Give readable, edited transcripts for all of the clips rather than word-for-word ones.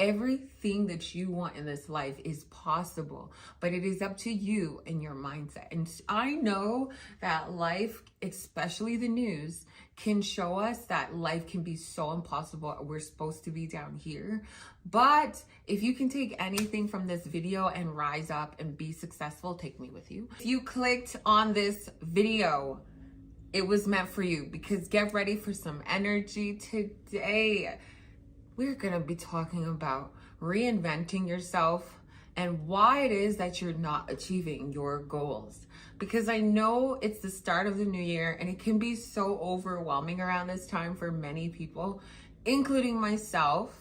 Everything that you want in this life is possible, but it is up to you and your mindset. And I know that life, especially the news, can show us that life can be so impossible. We're supposed to be down here. But if you can take anything from this video and rise up and be successful, take me with you. If you clicked on this video, it was meant for you, because get ready for some energy today. We're going to be talking about reinventing yourself and why it is that you're not achieving your goals. Because I know it's the start of the new year and it can be so overwhelming around this time for many people, including myself,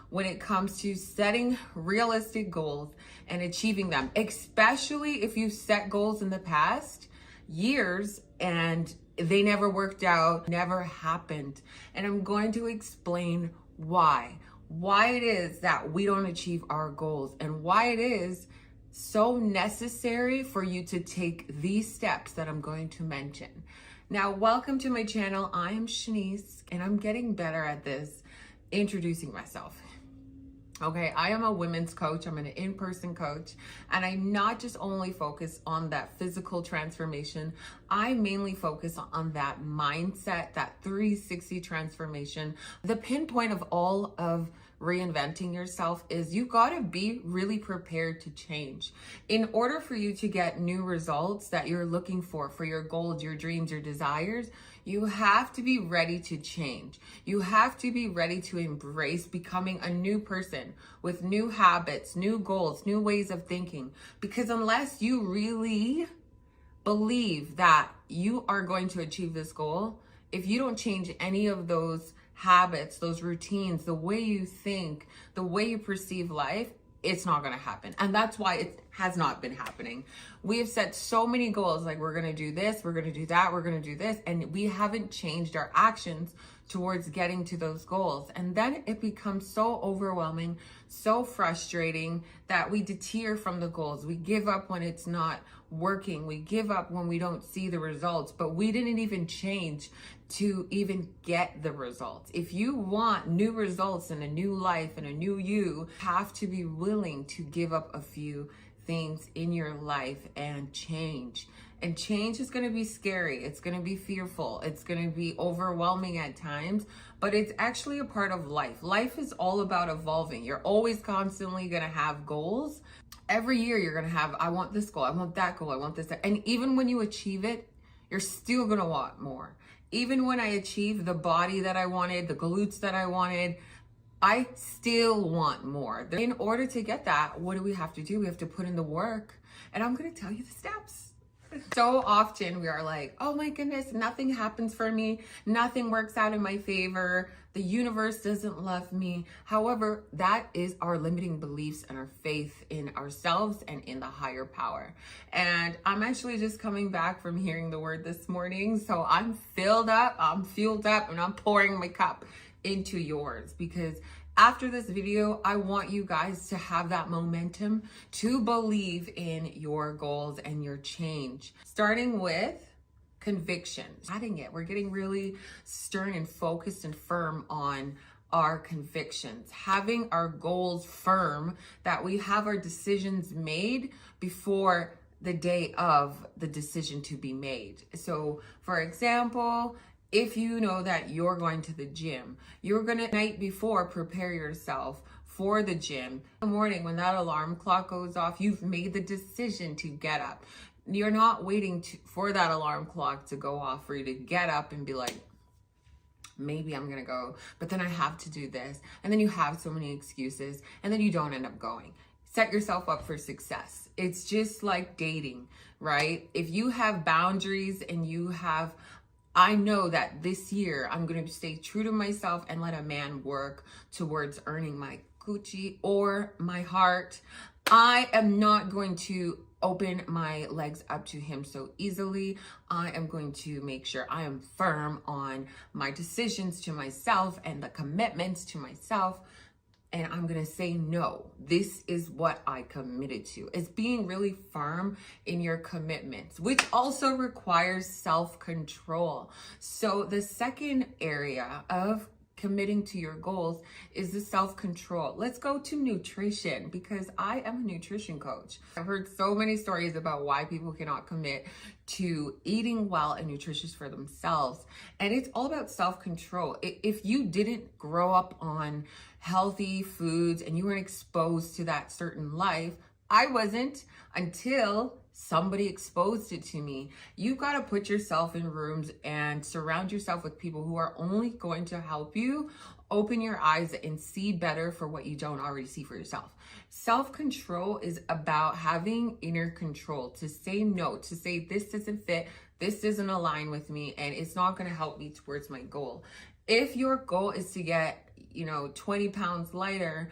when it comes to setting realistic goals and achieving them, especially if you've set goals in the past years and they never worked out, never happened. And I'm going to explain why it is that we don't achieve our goals and why it is so necessary for you to take these steps that I'm going to mention. Now, welcome to my channel. I am Shanice and I'm getting better at this, introducing myself. Okay, I am a women's coach. I'm an in-person coach, and I not just only focus on that physical transformation, I mainly focus on that mindset, that 360 transformation. The pinpoint of all of reinventing yourself is you got to be really prepared to change. In order for you to get new results that you're looking for your goals, your dreams, your desires, you have to be ready to change. You have to be ready to embrace becoming a new person with new habits, new goals, new ways of thinking. Because unless you really believe that you are going to achieve this goal, if you don't change any of those habits, those routines, the way you think, the way you perceive life, it's not going to happen. And that's why it has not been happening. We have set so many goals, like we're going to do this, we're going to do that, we're going to do this, and we haven't changed our actions towards getting to those goals. And then it becomes so overwhelming, so frustrating that we deter from the goals. We give up when it's not working. We give up when we don't see the results, but we didn't even change to even get the results. If you want new results and a new life and a new you, have to be willing to give up a few things in your life and change. And change is going to be scary. It's going to be fearful. It's going to be overwhelming at times, but it's actually a part of life. Life is all about evolving. You're always constantly going to have goals. Every year you're going to have, I want this goal, I want that goal, I want this. And even when you achieve it, you're still going to want more. Even when I achieved the body that I wanted, the glutes that I wanted, I still want more. In order to get that, what do we have to do? We have to put in the work. And I'm going to tell you the steps. So often we are like, oh my goodness, nothing happens for me. Nothing works out in my favor. The universe doesn't love me. However, that is our limiting beliefs and our faith in ourselves and in the higher power. And I'm actually just coming back from hearing the word this morning. So I'm filled up, I'm fueled up, and I'm pouring my cup into yours, because after this video, I want you guys to have that momentum to believe in your goals and your change. Starting with conviction. Adding it, we're getting really stern and focused and firm on our convictions. Having our goals firm, that we have our decisions made before the day of the decision to be made. So, for example, if you know that you're going to the gym, you're going to night before prepare yourself for the gym. In the morning when that alarm clock goes off, you've made the decision to get up. You're not waiting for that alarm clock to go off for you to get up and be like, maybe I'm going to go, but then I have to do this. And then you have so many excuses and then you don't end up going. Set yourself up for success. It's just like dating, right? If you have boundaries and you have, I know that this year I'm going to stay true to myself and let a man work towards earning my Gucci or my heart. I am not going to open my legs up to him so easily. I am going to make sure I am firm on my decisions to myself and the commitments to myself. And I'm going to say, no, this is what I committed to. It's being really firm in your commitments, which also requires self-control. So the second area of committing to your goals is the self-control. Let's go to nutrition, because I am a nutrition coach. I've heard so many stories about why people cannot commit to eating well and nutritious for themselves. And it's all about self-control. If you didn't grow up on healthy foods and you weren't exposed to that certain life, I wasn't until somebody exposed it to me. You got to put yourself in rooms and surround yourself with people who are only going to help you open your eyes and see better for what you don't already see for yourself. Self-control is about having inner control, to say no, to say this doesn't fit, this doesn't align with me, and it's not going to help me towards my goal. If your goal is to get, 20 pounds lighter,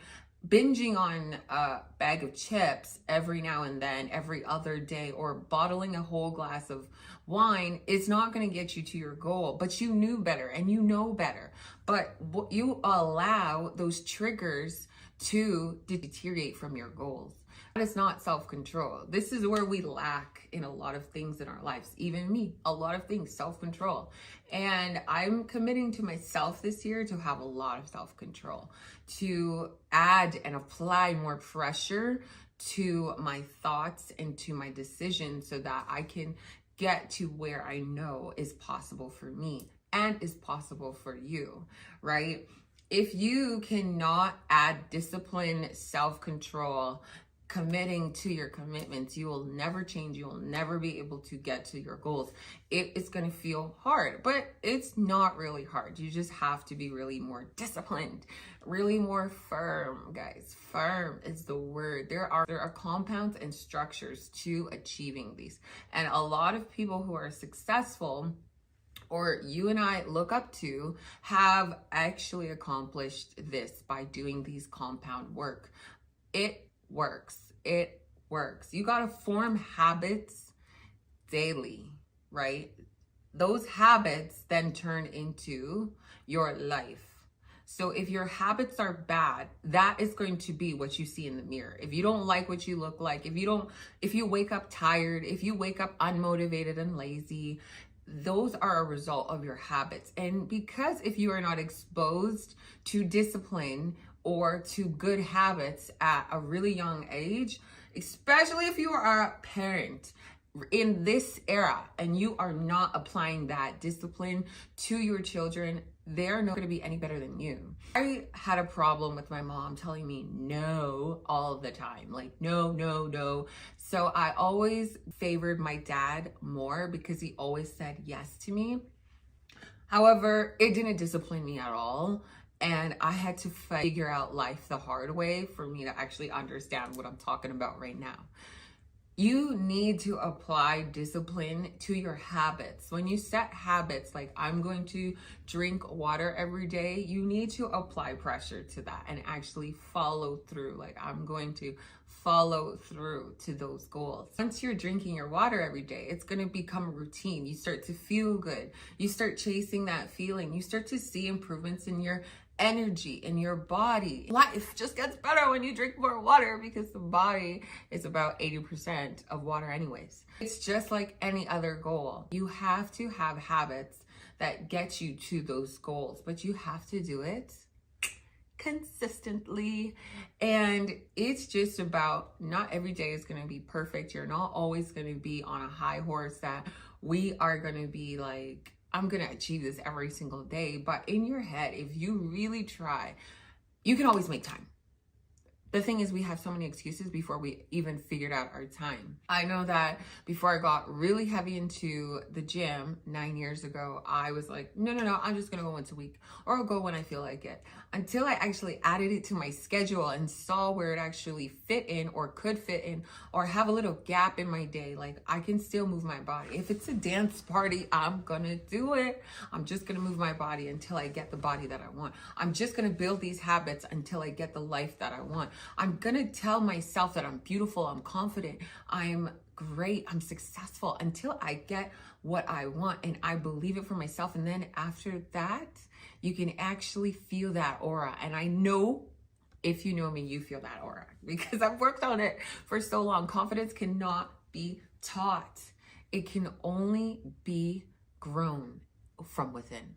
binging on a bag of chips every now and then, every other day, or bottling a whole glass of wine is not going to get you to your goal. But you knew better and you know better. But you allow those triggers to deteriorate from your goals. That is not self-control. This is where we lack in a lot of things in our lives. Even me, a lot of things, self-control. And I'm committing to myself this year to have a lot of self-control, to add and apply more pressure to my thoughts and to my decisions so that I can get to where I know is possible for me and is possible for you, right? If you cannot add discipline, self-control, committing to your commitments, you will never change. You will never be able to get to your goals. It's going to feel hard, but it's not really hard. You just have to be really more disciplined, really more firm, guys. Firm is the word. There are compounds and structures to achieving these. And a lot of people who are successful, or you and I look up to, have actually accomplished this by doing these compound work. It works. It works. You got to form habits daily, right? Those habits then turn into your life. So if your habits are bad, that is going to be what you see in the mirror. If you don't like what you look like, if you wake up tired, if you wake up unmotivated and lazy, those are a result of your habits. And because if you are not exposed to discipline or to good habits at a really young age, especially if you are a parent in this era and you are not applying that discipline to your children, they're not going to be any better than you. I had a problem with my mom telling me no all the time, like no, no, no. So I always favored my dad more because he always said yes to me. However, it didn't discipline me at all. And I had to figure out life the hard way for me to actually understand what I'm talking about right now. You need to apply discipline to your habits. When you set habits, like I'm going to drink water every day, you need to apply pressure to that and actually follow through. Like I'm going to follow through to those goals. Once you're drinking your water every day, it's going to become a routine. You start to feel good. You start chasing that feeling. You start to see improvements in your energy in your body. Life just gets better when you drink more water because the body is about 80% of water anyways. It's just like any other goal. You have to have habits that get you to those goals, but you have to do it consistently. And it's just about, not every day is going to be perfect. You're not always going to be on a high horse that we are going to be like, I'm going to achieve this every single day. But in your head, if you really try, you can always make time. The thing is, we have so many excuses before we even figured out our time. I know that before I got really heavy into the gym 9 years ago, I was like, no, I'm just going to go once a week, or I'll go when I feel like it. Until I actually added it to my schedule and saw where it actually fit in or could fit in or have a little gap in my day. Like I can still move my body. If it's a dance party, I'm going to do it. I'm just going to move my body until I get the body that I want. I'm just going to build these habits until I get the life that I want. I'm going to tell myself that I'm beautiful, I'm confident, I'm great, I'm successful until I get what I want and I believe it for myself. And then after that, you can actually feel that aura. And I know if you know me, you feel that aura because I've worked on it for so long. Confidence cannot be taught. It can only be grown from within.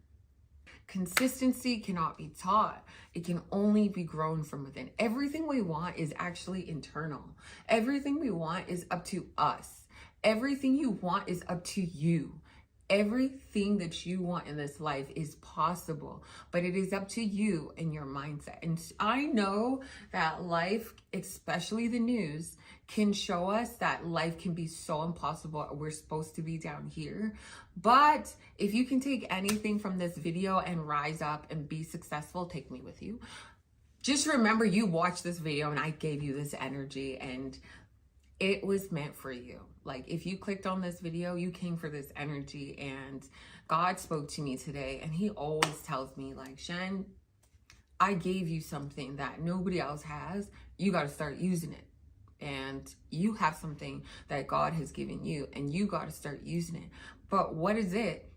Consistency cannot be taught. It can only be grown from within. Everything we want is actually internal. Everything we want is up to us. Everything you want is up to you. Everything that you want in this life is possible, but it is up to you and your mindset. And I know that life, especially the news, can show us that life can be so impossible. We're supposed to be down here. But if you can take anything from this video and rise up and be successful, take me with you. Just remember, you watched this video and I gave you this energy, and it was meant for you. Like, if you clicked on this video, you came for this energy, and God spoke to me today, and he always tells me, like, Shen, I gave you something that nobody else has. You got to start using it. And you have something that God has given you, and you got to start using it. But what is it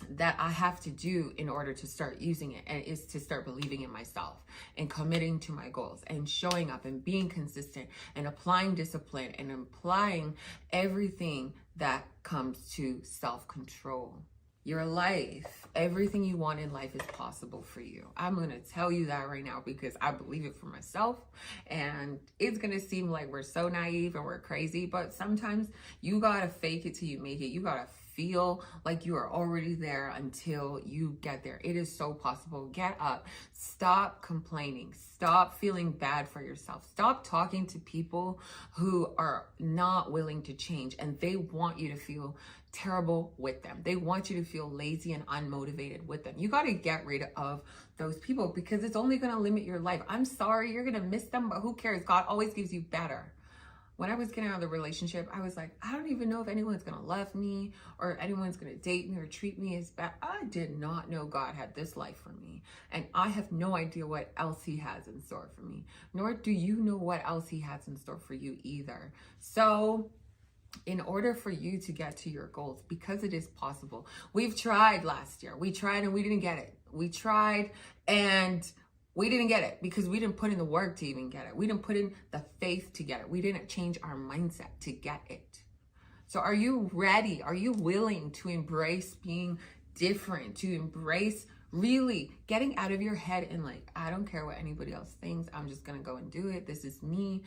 that I have to do in order to start using it? And it's to start believing in myself and committing to my goals and showing up and being consistent and applying discipline and applying everything that comes to self-control. Your life, everything you want in life is possible for you. I'm going to tell you that right now because I believe it for myself. And it's going to seem like we're so naive and we're crazy, but sometimes you got to fake it till you make it. You got to feel like you are already there until you get there. It is so possible. Get up. Stop complaining. Stop feeling bad for yourself. Stop talking to people who are not willing to change, and they want you to feel terrible with them. They want you to feel lazy and unmotivated with them. You got to get rid of those people because it's only going to limit your life. I'm sorry, you're going to miss them, but who cares? God always gives you better. When I was getting out of the relationship, I was like, I don't even know if anyone's going to love me or anyone's going to date me or treat me as bad. I did not know God had this life for me. And I have no idea what else he has in store for me. Nor do you know what else he has in store for you either. So in order for you to get to your goals, because it is possible. We've tried last year. We tried and we didn't get it. We tried and we didn't get it because we didn't put in the work to even get it. We didn't put in the faith to get it. We didn't change our mindset to get it. So are you ready? Are you willing to embrace being different, to embrace really getting out of your head and like, I don't care what anybody else thinks. I'm just going to go and do it. This is me.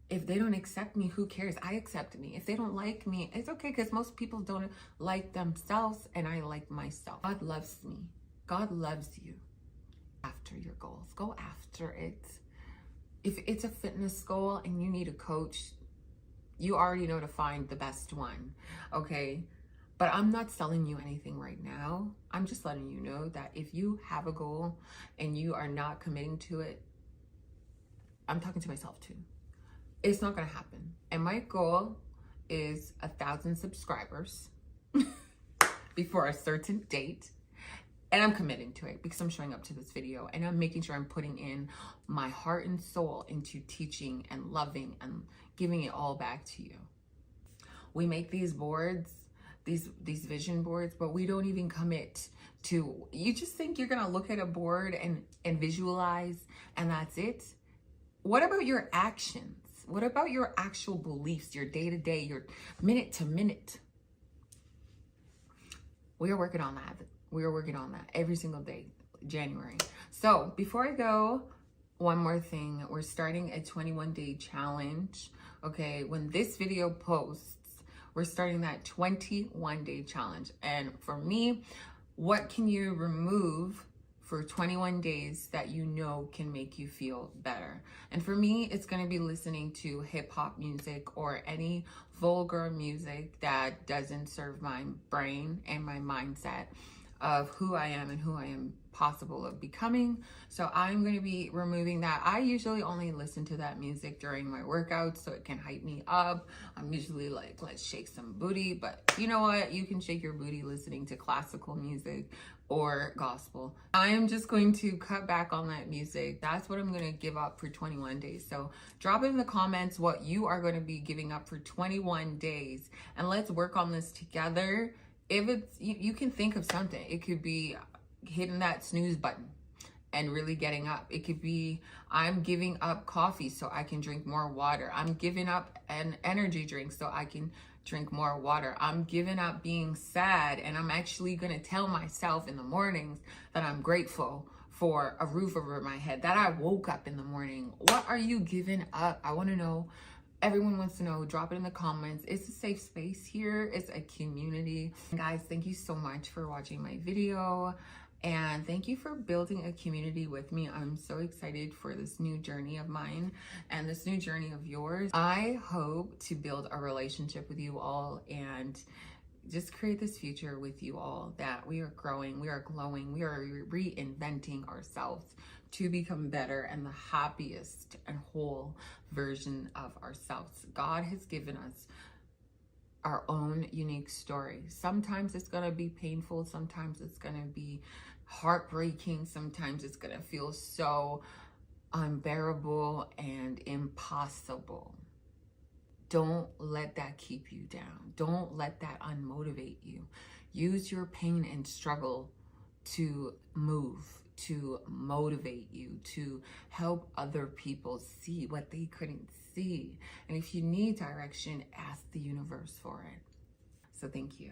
If they don't accept me, who cares? I accept me. If they don't like me, it's okay because most people don't like themselves and I like myself. God loves me. God loves you. After your goals, go after it. If it's a fitness goal and you need a coach, you already know to find the best one, okay? But I'm not selling you anything right now. I'm just letting you know that if you have a goal and you are not committing to it, I'm talking to myself too. It's not gonna happen. And my goal is 1,000 subscribers before a certain date. And I'm committing to it because I'm showing up to this video and I'm making sure I'm putting in my heart and soul into teaching and loving and giving it all back to you. We make these boards, these vision boards, but we don't even commit to, you just think you're gonna look at a board and visualize and that's it. What about your actions? What about your actual beliefs, your day-to-day, your minute-to-minute? We are working on that. We are working on that every single day, January. So before I go, one more thing. We're starting a 21-day challenge. Okay, when this video posts, we're starting that 21-day challenge. And for me, what can you remove for 21 days that you know can make you feel better? And for me, it's going to be listening to hip hop music or any vulgar music that doesn't serve my brain and my mindset of who I am and who I am possible of becoming. So I'm going to be removing that. I usually only listen to that music during my workouts so it can hype me up. I'm usually like, let's shake some booty, but you know what? You can shake your booty listening to classical music or gospel. I'm just going to cut back on that music. That's what I'm going to give up for 21 days. So drop in the comments what you are going to be giving up for 21 days and let's work on this together. If it's, you can think of something. It could be hitting that snooze button. and really getting up. It could be I'm giving up coffee so I can drink more water. I'm giving up an energy drink so I can drink more water. I'm giving up being sad, and I'm actually going to tell myself in the mornings that I'm grateful for a roof over my head, that I woke up in the morning. What are you giving up? I want to know. Everyone wants to know. Drop it in the comments. It's a safe space here. It's a community. Guys, thank you so much for watching my video. And thank you for building a community with me. I'm so excited for this new journey of mine and this new journey of yours. I hope to build a relationship with you all and just create this future with you all, that we are growing, we are glowing, we are reinventing ourselves to become better and the happiest and whole version of ourselves. God has given us our own unique story. Sometimes it's going to be painful. Sometimes it's going to be heartbreaking. Sometimes it's going to feel so unbearable and impossible. Don't let that keep you down. Don't let that unmotivate you. Use your pain and struggle to move, to motivate you, to help other people see what they couldn't see. And if you need direction, ask the universe for it. So thank you.